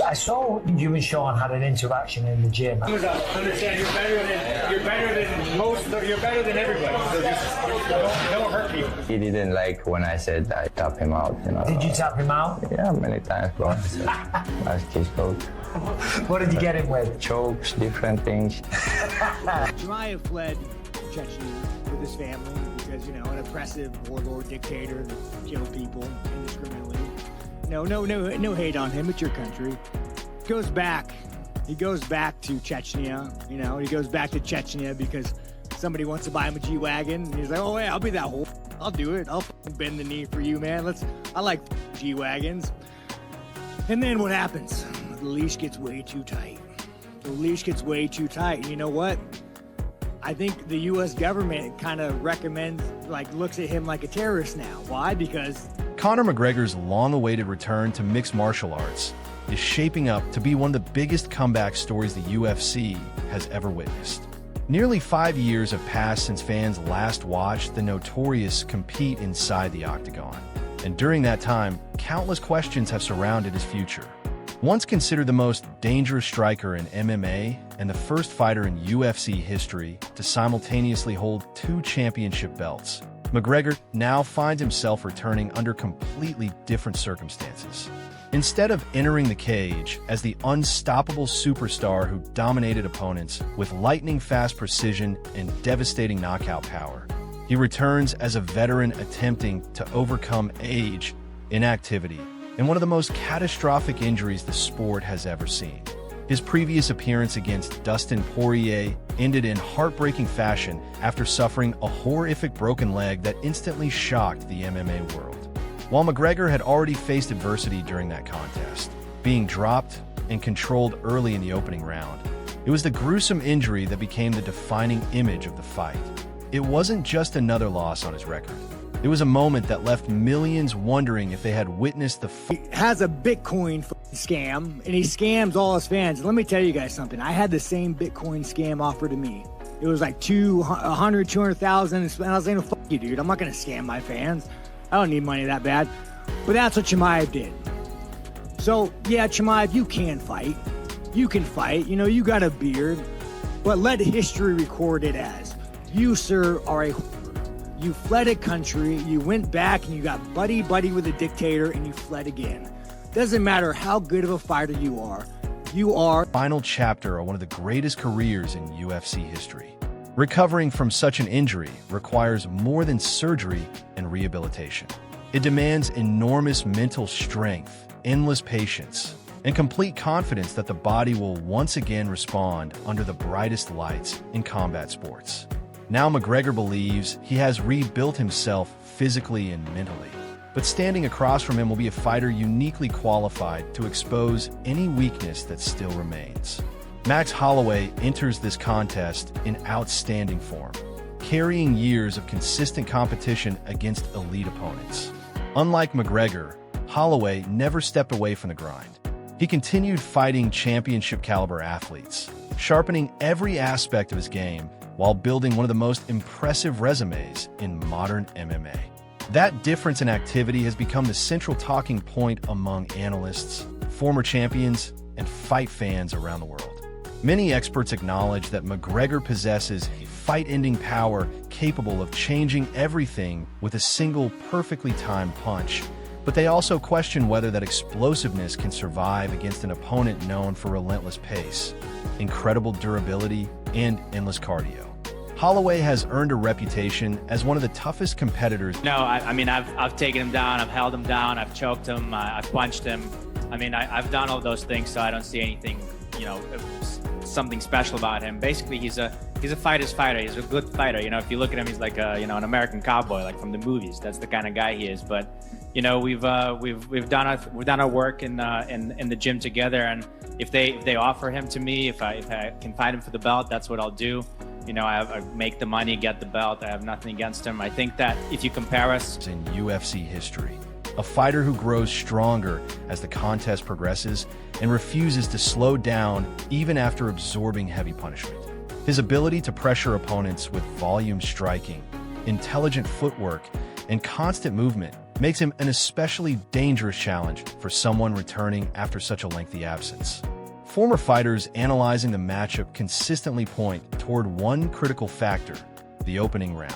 I saw you and Sean had an interaction in the gym. Understand, you're better than most. You're better than everybody. So just don't hurt people. He didn't like when I said I tap him out. You know. Did you tap him out? Yeah, many times, bro. That's his coach. What did you get him with? Chokes, different things. Chimaev fled Chechnya with his family because, you know, an oppressive warlord dictator that killed people indiscriminately. No hate on him. It's your country. He goes back to Chechnya. You know, he goes back to Chechnya because somebody wants to buy him a G-Wagon. And he's like, oh, hey, I'll be that whole. I'll do it. I'll bend the knee for you, man. I like G-Wagons. And then what happens? The leash gets way too tight. And you know what? I think the U.S. government kind of looks at him like a terrorist now. Why? Because Conor McGregor's long-awaited return to mixed martial arts is shaping up to be one of the biggest comeback stories the UFC has ever witnessed. Nearly 5 years have passed since fans last watched the Notorious compete inside the octagon. And during that time, countless questions have surrounded his future. Once considered the most dangerous striker in MMA and the first fighter in UFC history to simultaneously hold 2 championship belts, McGregor now finds himself returning under completely different circumstances. Instead of entering the cage as the unstoppable superstar who dominated opponents with lightning-fast precision and devastating knockout power, he returns as a veteran attempting to overcome age, inactivity, and one of the most catastrophic injuries the sport has ever seen. His previous appearance against Dustin Poirier ended in heartbreaking fashion after suffering a horrific broken leg that instantly shocked the MMA world. While McGregor had already faced adversity during that contest, being dropped and controlled early in the opening round, it was the gruesome injury that became the defining image of the fight. It wasn't just another loss on his record. It was a moment that left millions wondering if they had witnessed the he has a Bitcoin scam, and he scams all his fans. And let me tell you guys something. I had the same Bitcoin scam offered to me. It was like 200,000, and I was like, no, fuck you, dude. I'm not going to scam my fans. I don't need money that bad. But that's what Chimaev did. So, yeah, Chimaev, you can fight. You can fight. You know, you got a beard. But let history record it as you, sir, are a you fled a country, you went back and you got buddy-buddy with a dictator and you fled again. Doesn't matter how good of a fighter you are. Final chapter of one of the greatest careers in UFC history. Recovering from such an injury requires more than surgery and rehabilitation. It demands enormous mental strength, endless patience, and complete confidence that the body will once again respond under the brightest lights in combat sports. Now McGregor believes he has rebuilt himself physically and mentally, but standing across from him will be a fighter uniquely qualified to expose any weakness that still remains. Max Holloway enters this contest in outstanding form, carrying years of consistent competition against elite opponents. Unlike McGregor, Holloway never stepped away from the grind. He continued fighting championship-caliber athletes, sharpening every aspect of his game while building one of the most impressive resumes in modern MMA. That difference in activity has become the central talking point among analysts, former champions, and fight fans around the world. Many experts acknowledge that McGregor possesses a fight-ending power capable of changing everything with a single perfectly timed punch, but they also question whether that explosiveness can survive against an opponent known for relentless pace, incredible durability, and endless cardio. Holloway has earned a reputation as one of the toughest competitors. No, I mean, I've taken him down, I've held him down, I've choked him, I've punched him. I mean, I've done all those things, so I don't see anything, you know, something special about him. Basically, he's a fighter's fighter. He's a good fighter. You know, if you look at him, he's like an American cowboy, like from the movies. That's the kind of guy he is. But you know, we've done our work in the gym together, and if they offer him to me, if I can fight him for the belt, that's what I'll do. You know, I make the money, get the belt. I have nothing against him. I think that if you compare us in UFC history, a fighter who grows stronger as the contest progresses and refuses to slow down even after absorbing heavy punishment. His ability to pressure opponents with volume striking, intelligent footwork, and constant movement makes him an especially dangerous challenge for someone returning after such a lengthy absence. Former fighters analyzing the matchup consistently point toward one critical factor: the opening round.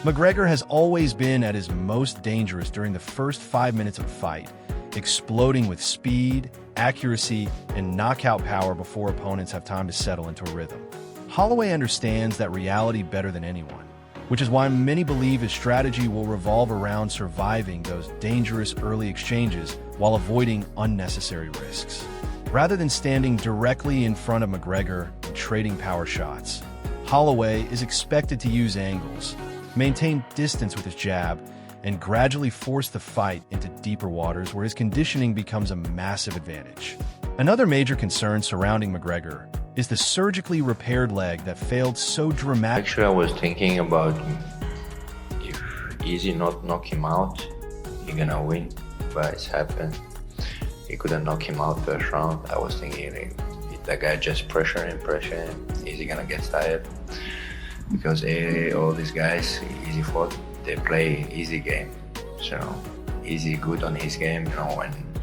McGregor has always been at his most dangerous during the first 5 minutes of a fight, exploding with speed, accuracy, and knockout power before opponents have time to settle into a rhythm. Holloway understands that reality better than anyone, which is why many believe his strategy will revolve around surviving those dangerous early exchanges while avoiding unnecessary risks. Rather than standing directly in front of McGregor and trading power shots, Holloway is expected to use angles, maintain distance with his jab, and gradually force the fight into deeper waters where his conditioning becomes a massive advantage. Another major concern surrounding McGregor is the surgically repaired leg that failed so dramatically. Actually, I was thinking about if Easy not knock him out, he gonna win, but it's happened. He couldn't knock him out first round. I was thinking if the guy just pressure him, Easy gonna get tired. Because all these guys, Easy fought, they play easy game. So Easy good on his game, and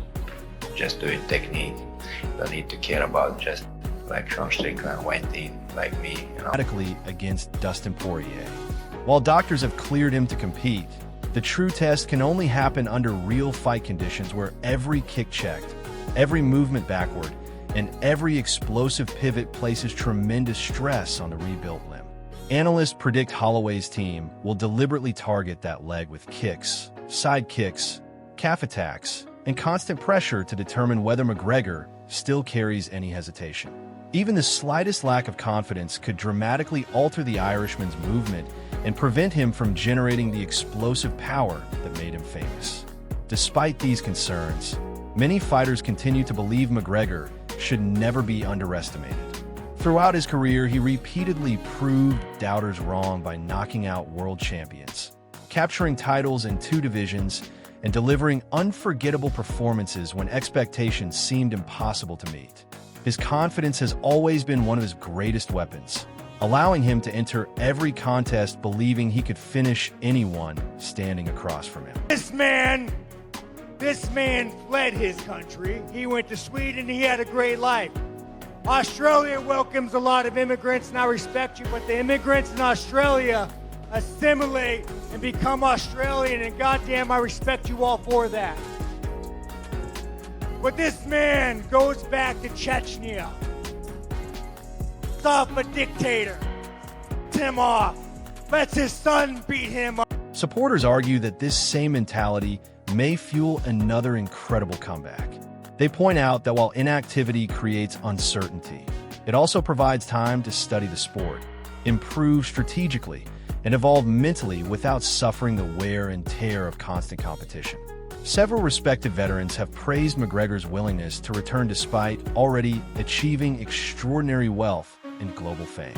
just do it technique. Don't need to care about just like Sean Strickland went in, like me, Dramatically against Dustin Poirier. While doctors have cleared him to compete, the true test can only happen under real fight conditions where every kick checked, every movement backward, and every explosive pivot places tremendous stress on the rebuilt limb. Analysts predict Holloway's team will deliberately target that leg with kicks, side kicks, calf attacks, and constant pressure to determine whether McGregor still carries any hesitation. Even the slightest lack of confidence could dramatically alter the Irishman's movement and prevent him from generating the explosive power that made him famous. Despite these concerns, many fighters continue to believe McGregor should never be underestimated. Throughout his career, he repeatedly proved doubters wrong by knocking out world champions, capturing titles in 2 divisions, and delivering unforgettable performances when expectations seemed impossible to meet. His confidence has always been one of his greatest weapons, allowing him to enter every contest believing he could finish anyone standing across from him. This man fled his country. He went to Sweden. He had a great life. Australia welcomes a lot of immigrants, and I respect you, but the immigrants in Australia assimilate and become Australian, and goddamn, I respect you all for that. But this man goes back to Chechnya. It's off a dictator. Him off. Lets his son beat him up. Supporters argue that this same mentality may fuel another incredible comeback. They point out that while inactivity creates uncertainty, it also provides time to study the sport, improve strategically, and evolve mentally without suffering the wear and tear of constant competition. Several respected veterans have praised McGregor's willingness to return despite already achieving extraordinary wealth and global fame.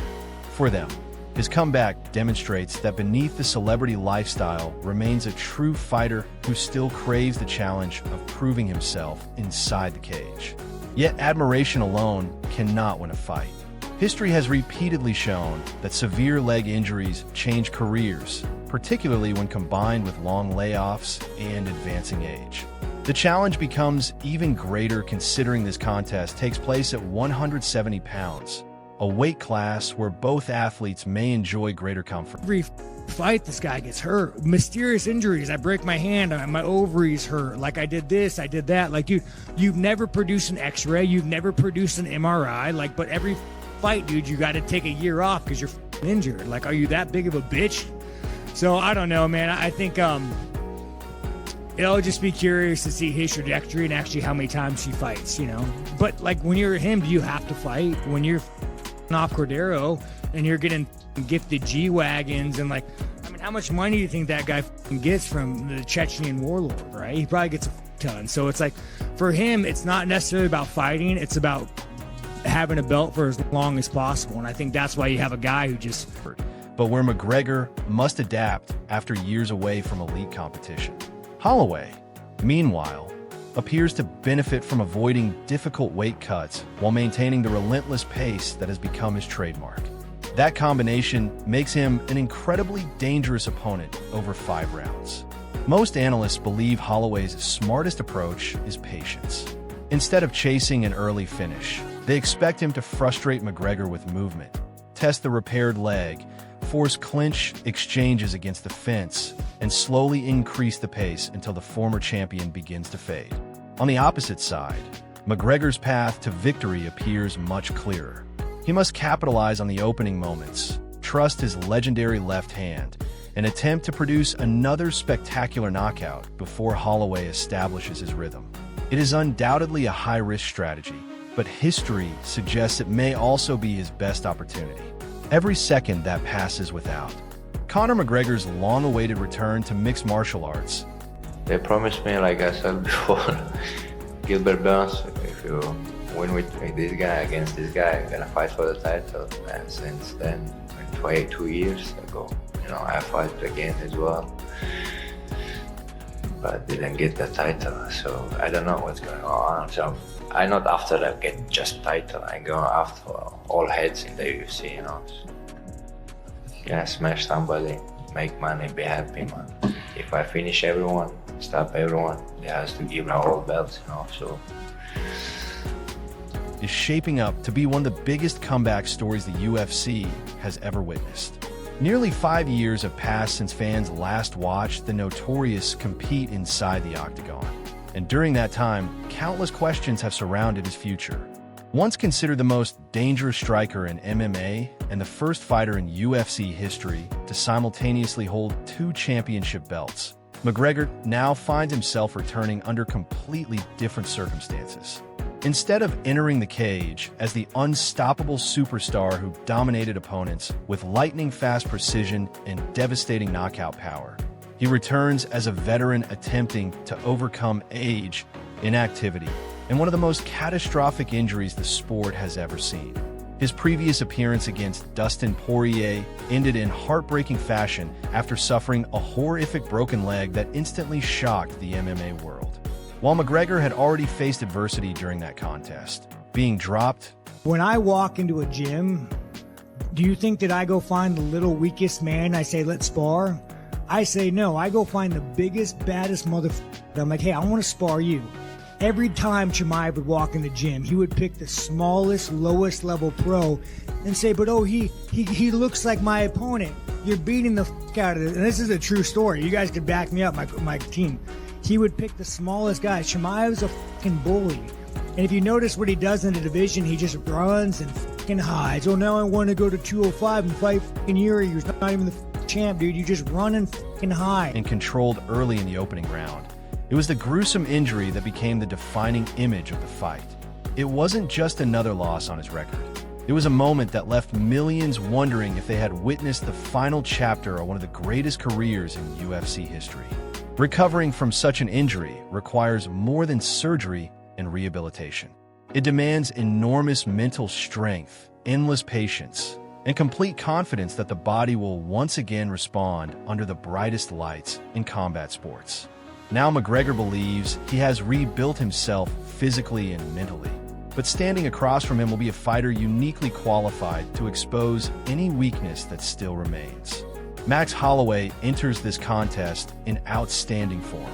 For them, his comeback demonstrates that beneath the celebrity lifestyle remains a true fighter who still craves the challenge of proving himself inside the cage. Yet admiration alone cannot win a fight. History has repeatedly shown that severe leg injuries change careers, particularly when combined with long layoffs and advancing age. The challenge becomes even greater considering this contest takes place at 170 pounds, a weight class where both athletes may enjoy greater comfort. Every fight, this guy gets hurt. Mysterious injuries. I break my hand, my ovaries hurt. Like, I did this, I did that. Like, dude, you've never produced an x-ray, you've never produced an MRI. Like, but every fight, dude, you got to take a year off because you're injured. Like, are you that big of a bitch? So I don't know, man. I think it'll just be curious to see his trajectory and actually how many times he fights, you know. But like, when you're him, do you have to fight? When you're off Cordero and you're getting gifted G-Wagons and like, I mean, how much money do you think that guy gets from the Chechen warlord, right? He probably gets a ton. So it's like, for him, it's not necessarily about fighting. It's about having a belt for as long as possible. And I think that's why you have a guy who just... But where McGregor must adapt after years away from elite competition. Holloway, meanwhile, appears to benefit from avoiding difficult weight cuts while maintaining the relentless pace that has become his trademark. That combination makes him an incredibly dangerous opponent over 5 rounds. Most analysts believe Holloway's smartest approach is patience. Instead of chasing an early finish, they expect him to frustrate McGregor with movement, test the repaired leg, force clinch exchanges against the fence, and slowly increase the pace until the former champion begins to fade. On the opposite side, McGregor's path to victory appears much clearer. He must capitalize on the opening moments, trust his legendary left hand, and attempt to produce another spectacular knockout before Holloway establishes his rhythm. It is undoubtedly a high-risk strategy, but history suggests it may also be his best opportunity. Every second that passes without. Conor McGregor's long-awaited return to mixed martial arts. They promised me, like I said before, Gilbert Burns, if you win with this guy against this guy, you're gonna fight for the title. And since then, 22 years ago, I fought again as well, but didn't get the title. So I don't know what's going on. So I'm not after I get just title. I go after all heads in the UFC. Yeah, smash somebody, make money, be happy, man. If I finish everyone, stop everyone, it has to give out all belts. So. Is shaping up to be one of the biggest comeback stories the UFC has ever witnessed. Nearly 5 years have passed since fans last watched the Notorious compete inside the octagon. And during that time, countless questions have surrounded his future. Once considered the most dangerous striker in MMA and the first fighter in UFC history to simultaneously hold 2 championship belts, McGregor now finds himself returning under completely different circumstances. Instead of entering the cage as the unstoppable superstar who dominated opponents with lightning-fast precision and devastating knockout power, he returns as a veteran attempting to overcome age, inactivity, and one of the most catastrophic injuries the sport has ever seen. His previous appearance against Dustin Poirier ended in heartbreaking fashion after suffering a horrific broken leg that instantly shocked the MMA world. While McGregor had already faced adversity during that contest, being dropped. When I walk into a gym, do you think that I go find the little weakest man? I say, let's spar. I say, no, I go find the biggest, baddest motherfucker. I'm like, hey, I want to spar you. Every time Chimaev would walk in the gym, he would pick the smallest, lowest level pro and say, but oh, he looks like my opponent. You're beating the out of it. And this is a true story. You guys could back me up, my team. He would pick the smallest guy. Chimaev's a fucking bully. And if you notice what he does in the division, he just runs and fucking hides. Oh, now I want to go to 205 and fight fucking Yuri, who's not even the champ, dude. You just run and fucking hide. And controlled early in the opening round. It was the gruesome injury that became the defining image of the fight. It wasn't just another loss on his record. It was a moment that left millions wondering if they had witnessed the final chapter of one of the greatest careers in UFC history. Recovering from such an injury requires more than surgery and rehabilitation. It demands enormous mental strength, endless patience, and complete confidence that the body will once again respond under the brightest lights in combat sports. Now McGregor believes he has rebuilt himself physically and mentally, but standing across from him will be a fighter uniquely qualified to expose any weakness that still remains. Max Holloway enters this contest in outstanding form,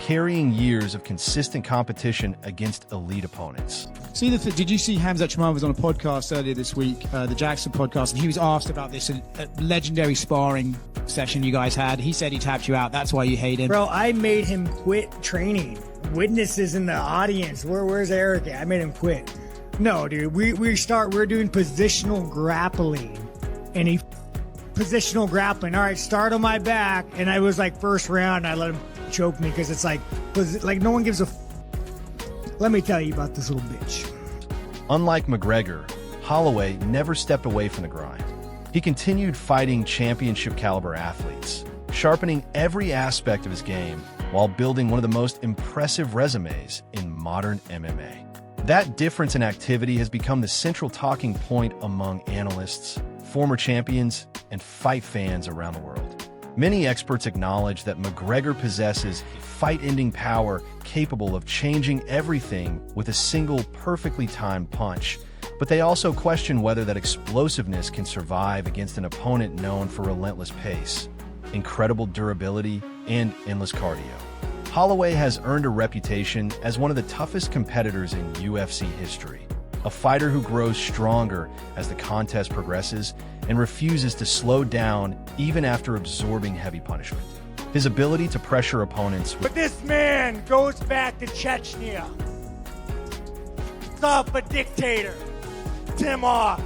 carrying years of consistent competition against elite opponents. Did you see Khamzat Chimaev was on a podcast earlier this week, the Jackson podcast, and he was asked about this legendary sparring session you guys had. He said he tapped you out. That's why you hate him. Bro, I made him quit training. Witnesses in the audience. Where's Eric at? I made him quit. No, dude. We're doing positional grappling, and he positional grappling. All right, start on my back, and I was like first round. I let him choke me because it's like no one gives a. Let me tell you about this little bitch. Unlike McGregor, Holloway never stepped away from the grind. He continued fighting championship-caliber athletes, sharpening every aspect of his game while building one of the most impressive resumes in modern MMA. That difference in activity has become the central talking point among analysts, former champions, and fight fans around the world. Many experts acknowledge that McGregor possesses fight-ending power capable of changing everything with a single perfectly timed punch, but they also question whether that explosiveness can survive against an opponent known for relentless pace, incredible durability, and endless cardio. Holloway has earned a reputation as one of the toughest competitors in UFC history, a fighter who grows stronger as the contest progresses and refuses to slow down even after absorbing heavy punishment. His ability to pressure opponents with But this man goes back to Chechnya. Tough a dictator. Him off.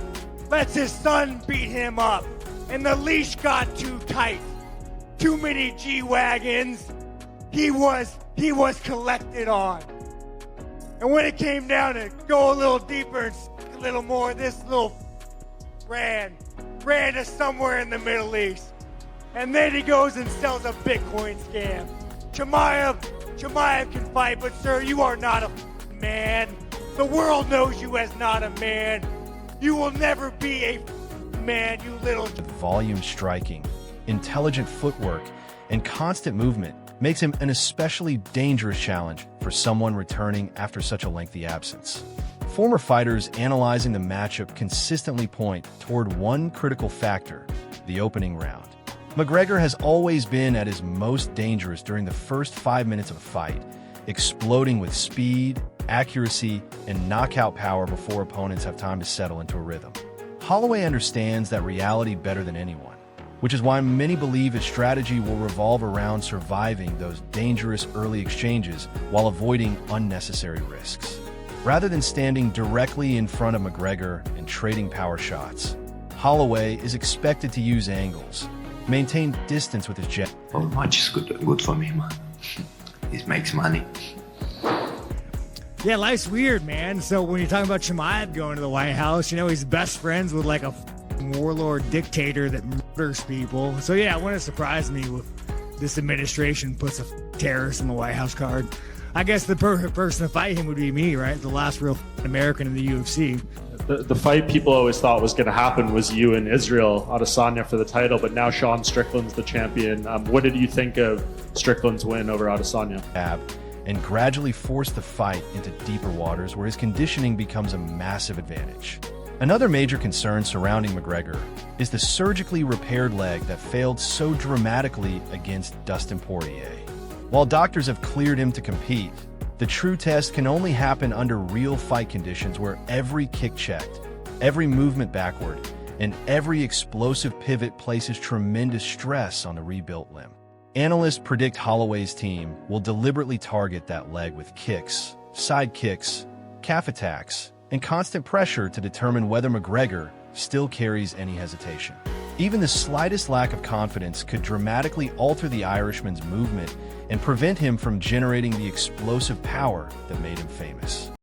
Lets his son beat him up. And the leash got too tight. Too many G-Wagons. He was collected on. And when it came down to go a little deeper and a little more, this little ran to somewhere in the Middle East. And then he goes and sells a Bitcoin scam. Chimaev can fight, but sir, you are not a man. The world knows you as not a man. You will never be a man, you little... volume striking, intelligent footwork, and constant movement makes him an especially dangerous challenge for someone returning after such a lengthy absence. Former fighters analyzing the matchup consistently point toward one critical factor: the opening round. McGregor has always been at his most dangerous during the first 5 minutes of a fight, exploding with speed, accuracy, and knockout power before opponents have time to settle into a rhythm. Holloway understands that reality better than anyone, which is why many believe his strategy will revolve around surviving those dangerous early exchanges while avoiding unnecessary risks. Rather than standing directly in front of McGregor and trading power shots, Holloway is expected to use angles, maintain distance with his jab. Oh, much is good for me, man. It makes money. Yeah, life's weird, man. So when you're talking about Chimaev going to the White House, you know, he's best friends with like a warlord dictator that murders people. So yeah, it wouldn't surprise me if this administration puts a terrorist in the White House card. I guess the perfect person to fight him would be me, right? The last real American in the UFC. The fight people always thought was going to happen was you and Israel Adesanya for the title, but now Sean Strickland's the champion. What did you think of Strickland's win over Adesanya? And gradually force the fight into deeper waters where his conditioning becomes a massive advantage. Another major concern surrounding McGregor is the surgically repaired leg that failed so dramatically against Dustin Poirier. While doctors have cleared him to compete, the true test can only happen under real fight conditions where every kick checked, every movement backward, and every explosive pivot places tremendous stress on the rebuilt limb. Analysts predict Holloway's team will deliberately target that leg with kicks, side kicks, calf attacks, and constant pressure to determine whether McGregor still carries any hesitation. Even the slightest lack of confidence could dramatically alter the Irishman's movement and prevent him from generating the explosive power that made him famous.